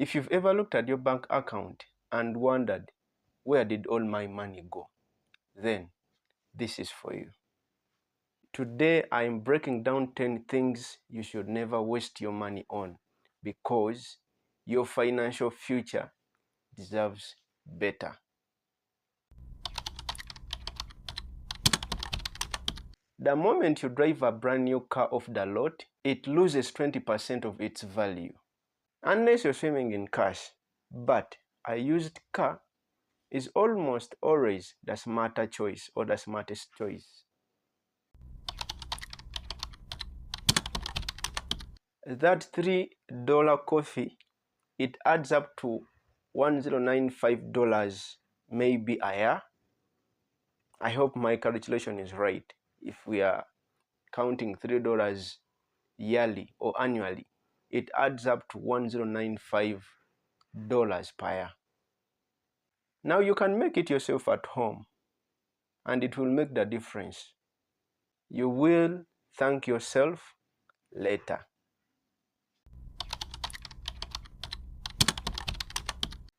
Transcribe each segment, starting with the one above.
If you've ever looked at your bank account and wondered, where did all my money go? Then this is for you. Today I am breaking down 10 things you should never waste your money on, because your financial future deserves better. The moment you drive a brand new car off the lot, it loses 20% of its value. Unless you're swimming in cash. But a used car is almost always the smarter choice or the smartest choice. That $3 coffee, it adds up to $1095 maybe a year. I hope my calculation is right. If we are counting $3 yearly or annually, it adds up to $1095 per year. Now you can make it yourself at home, and it will make the difference. You will thank yourself later.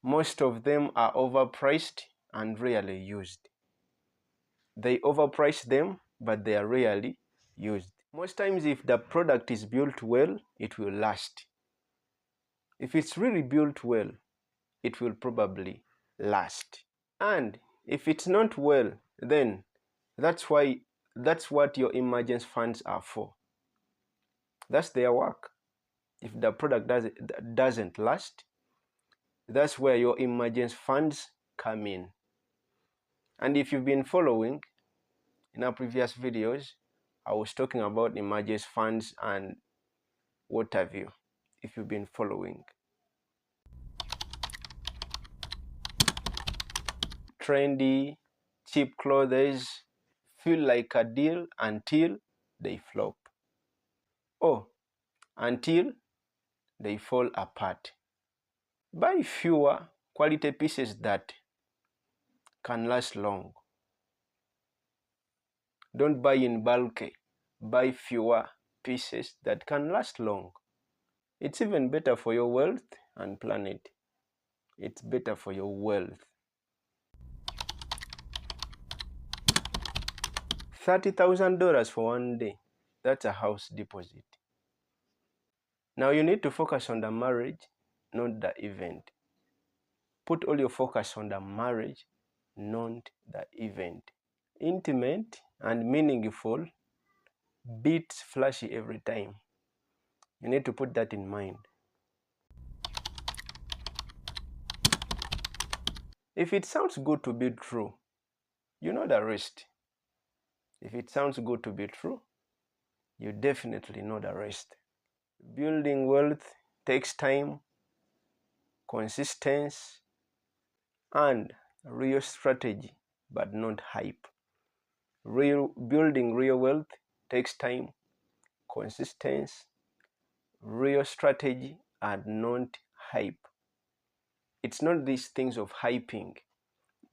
Most of them are overpriced and rarely used. They overprice them, but they are rarely used. Most times, if the product is built well, it will last. If it's really built well, it will probably last. And if it's not well, then that's what your emergency funds are for. That's their work. If the product doesn't last, that's where your emergency funds come in. And if you've been following, in our previous videos, I was talking about emergency funds and what have you, if you've been following. Trendy, cheap clothes feel like a deal until they flop. Oh, until they fall apart. Buy fewer quality pieces that can last long. Don't buy in bulk. Buy fewer pieces that can last long. It's even better for your wealth and planet. It's better for your wealth. $30,000 for one day. That's a house deposit. Now you need to focus on the marriage, not the event. Put all your focus on the marriage, not the event. Intimate and meaningful beats flashy every time. You need to put that in mind. If it sounds good to be true, you know the rest. If it sounds good to be true, you definitely know the rest. Building wealth takes time, consistency, and real strategy, but not hype. Building real wealth takes time, consistency, real strategy, and not hype. It's not these things of hyping,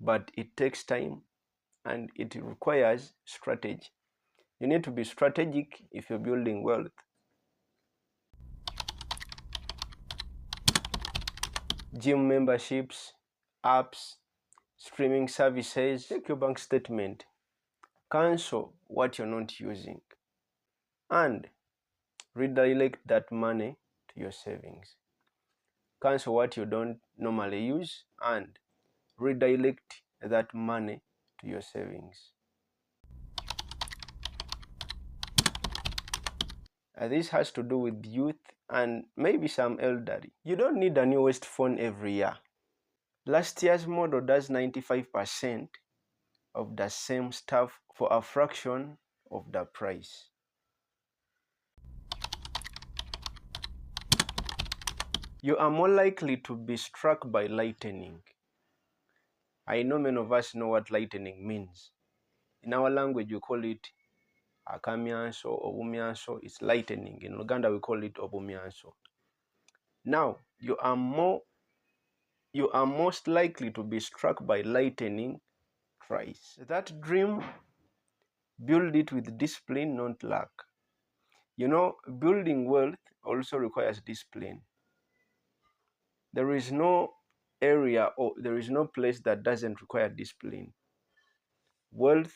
but it takes time and it requires strategy. You need to be strategic if you're building wealth. Gym memberships, apps, streaming services. Check your bank statement. Cancel what you're not using. And redirect that money to your savings. Cancel what you don't normally use and redirect that money to your savings. This has to do with youth and maybe some elderly. You don't need a newest phone every year. Last year's model does 95% of the same stuff for a fraction of the price. You are more likely to be struck by lightning. I know many of us know what lightning means. In our language, we call it akamyanso, obumyanso. It's lightning. In Uganda, we call it obumyanso. Now, you are most likely to be struck by lightning twice. That dream, build it with discipline, not luck. You know, building wealth also requires discipline. There is no area or there is no place that doesn't require discipline. Wealth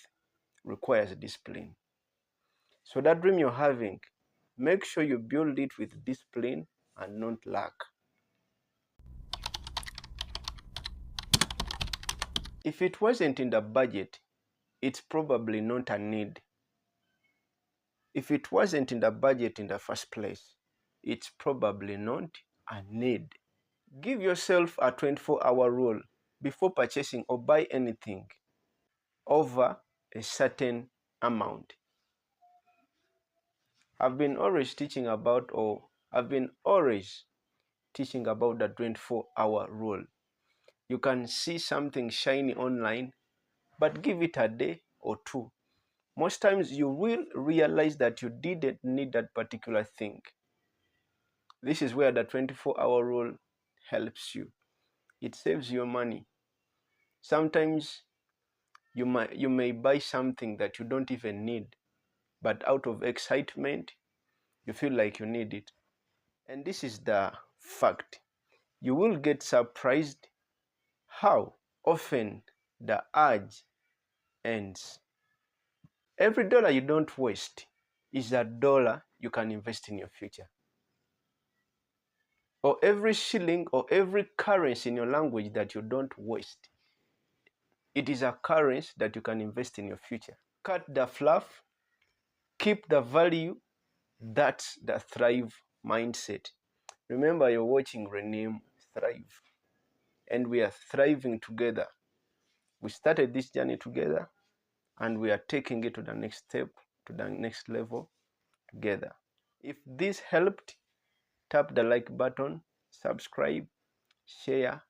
requires discipline. So that dream you're having, make sure you build it with discipline and not luck. If it wasn't in the budget, it's probably not a need. If it wasn't in the budget in the first place, it's probably not a need. Give yourself a 24-hour rule before purchasing or buy anything over a certain amount. I've been always teaching about the 24-hour rule. You can see something shiny online, but give it a day or two. Most times you will realize that you didn't need that particular thing. This is where the 24-hour rule helps you. It saves you money. Sometimes you may buy something that you don't even need, but out of excitement, you feel like you need it. And this is the fact. You will get surprised how often the urge ends. Every dollar you don't waste is a dollar you can invest in your future. Or every shilling or every currency in your language that you don't waste, it is a currency that you can invest in your future. Cut the fluff, keep the value. That's the Thrive mindset. Remember, you're watching Rename Thrive, and we are thriving together. We started this journey together, and we are taking it to the next step, to the next level together. If this helped, tap the like button, subscribe, share.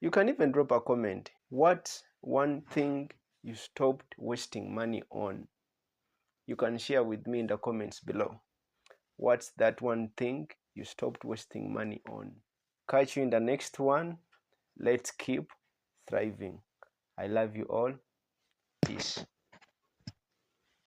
You can even drop a comment. What's one thing you stopped wasting money on? You can share with me in the comments below. What's that one thing you stopped wasting money on? Catch you in the next one. Let's keep thriving. I love you all. Peace.